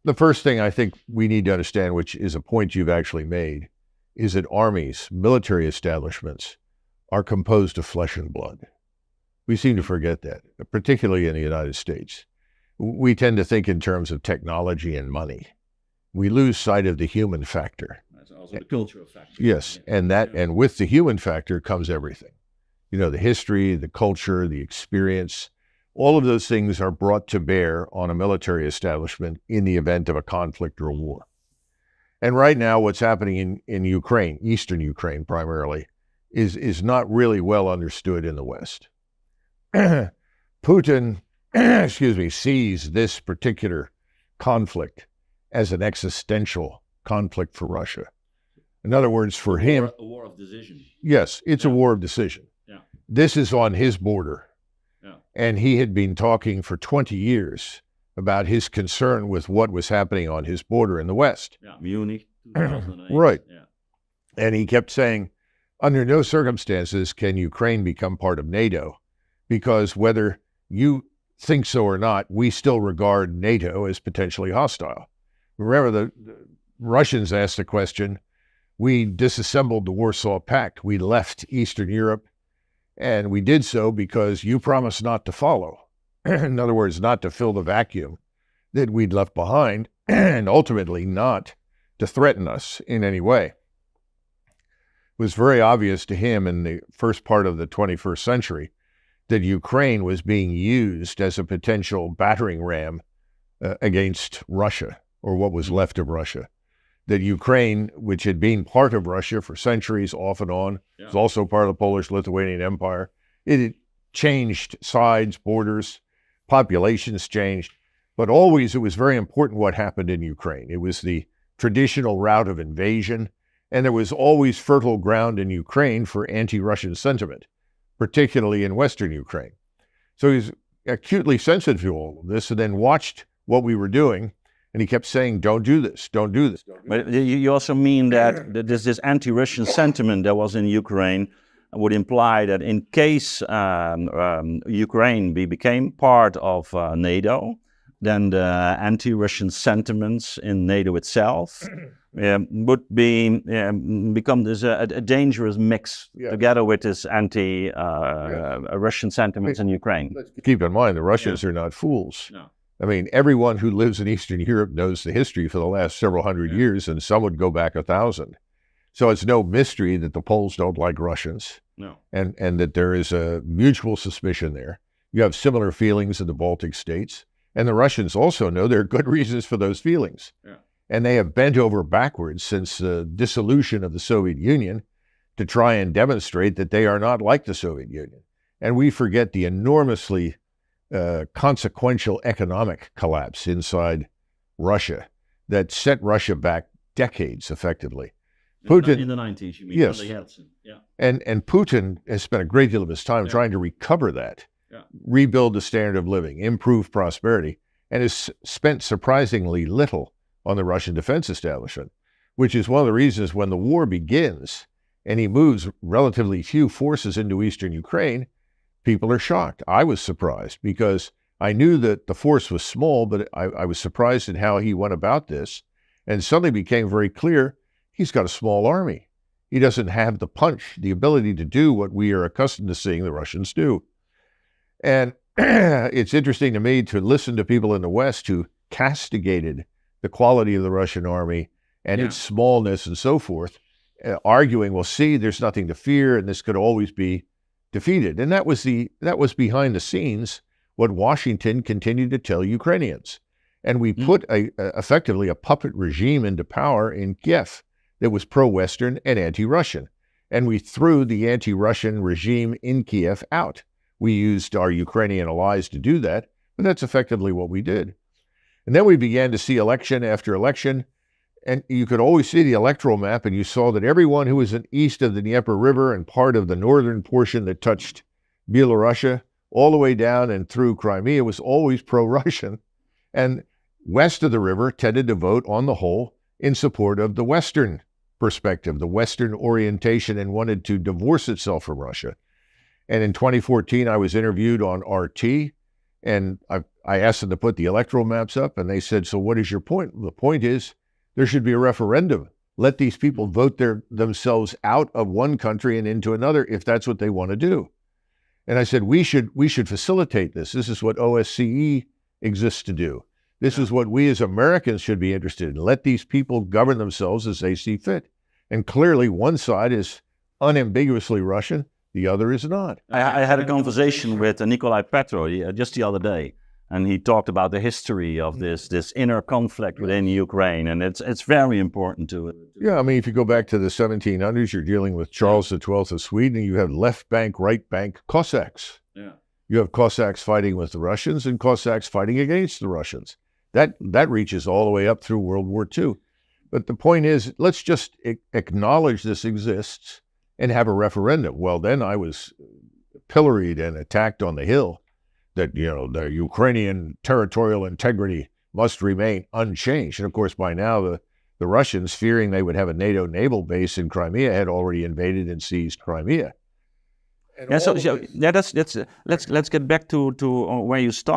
the first thing I think we need to understand, which is a point you've actually made, is that armies, military establishments, are composed of flesh and blood. We seem to forget that, particularly in the United States. We tend to think in terms of technology and money. We lose sight of the human factor. That's also the cultural factor. Yes, and with the human factor comes everything. You know, the history, the culture, the experience, all of those things are brought to bear on a military establishment in the event of a conflict or a war. And right now, what's happening in Ukraine, Eastern Ukraine primarily, is not really well understood in the West. Putin, sees this particular conflict as an existential conflict for Russia. In other words, for him... A war of decision. Yes, it's a war of decision. Yeah. This is on his border. Yeah. And he had been talking for 20 years about his concern with what was happening on his border in the West. Yeah, Munich, 2008. Right. Yeah. And he kept saying, under no circumstances can Ukraine become part of NATO, because whether you think so or not, we still regard NATO as potentially hostile. Remember, the Russians asked the question, we disassembled the Warsaw Pact, we left Eastern Europe, and we did so because you promised not to follow. In other words, not to fill the vacuum that we'd left behind, and ultimately not to threaten us in any way. It was very obvious to him in the first part of the 21st century that Ukraine was being used as a potential battering ram against Russia, or what was left of Russia. That Ukraine, which had been part of Russia for centuries off and on, was also part of the Polish-Lithuanian Empire. It had changed sides, borders, populations changed, but always it was very important what happened in Ukraine. It was the traditional route of invasion, and there was always fertile ground in Ukraine for anti-Russian sentiment, particularly in Western Ukraine. So he's acutely sensitive to all of this, and then watched what we were doing, and he kept saying, don't do this, don't do this. Don't do But you also mean that this anti-Russian sentiment that was in Ukraine would imply that in case Ukraine became part of NATO, then the anti-Russian sentiments in NATO itself would become this a dangerous mix together with this anti-Russian sentiments in Ukraine. Let's keep in mind, the Russians are not fools. No. I mean, everyone who lives in Eastern Europe knows the history for the last several hundred years, and some would go back 1,000. So it's no mystery that the Poles don't like Russians, and that there is a mutual suspicion there. You have similar feelings in the Baltic states, and the Russians also know there are good reasons for those feelings. Yeah. And they have bent over backwards since the dissolution of the Soviet Union to try and demonstrate that they are not like the Soviet Union. And we forget the enormously consequential economic collapse inside Russia that set Russia back decades, effectively. Putin, in the 90s, you mean? Yes. Yeltsin. Yeah. And Putin has spent a great deal of his time trying to recover that, rebuild the standard of living, improve prosperity, and has spent surprisingly little on the Russian defense establishment, which is one of the reasons when the war begins and he moves relatively few forces into Eastern Ukraine, people are shocked. I was surprised because I knew that the force was small, but I was surprised at how he went about this, and suddenly became very clear he's got a small army. He doesn't have the punch, the ability to do what we are accustomed to seeing the Russians do. And it's interesting to me to listen to people in the West who castigated the quality of the Russian army and its smallness and so forth, arguing, well, see, there's nothing to fear and this could always be defeated. And that was behind the scenes what Washington continued to tell Ukrainians. And we put effectively a puppet regime into power in Kiev that was pro-Western and anti-Russian. And we threw the anti-Russian regime in Kiev out. We used our Ukrainian allies to do that, but that's effectively what we did. And then we began to see election after election, and you could always see the electoral map, and you saw that everyone who was east of the Dnieper River and part of the northern portion that touched Belarusia, all the way down and through Crimea, was always pro-Russian. And west of the river tended to vote, on the whole, in support of the Western perspective, the Western orientation, and wanted to divorce itself from Russia. And in 2014, I was interviewed on RT, and I asked them to put the electoral maps up, and they said, so what is your point? The point is there should be a referendum. Let these people vote themselves out of one country and into another if that's what they want to do. And I said, we should facilitate this. This is what OSCE exists to do. This is what we as Americans should be interested in. Let these people govern themselves as they see fit. And clearly one side is unambiguously Russian, the other is not. I had a conversation with Nikolai Petro just the other day, and he talked about the history of this inner conflict within Ukraine, and it's very important to it. Yeah, I mean, if you go back to the 1700s, you're dealing with Charles XII of Sweden, and you have left bank, right bank Cossacks. Yeah. You have Cossacks fighting with the Russians and Cossacks fighting against the Russians. That reaches all the way up through World War II. But the point is, let's just acknowledge this exists and have a referendum. Well, then I was pilloried and attacked on the Hill that, the Ukrainian territorial integrity must remain unchanged. And of course, by now, the Russians, fearing they would have a NATO naval base in Crimea, had already invaded and seized Crimea. Yeah, let's get back to where you started.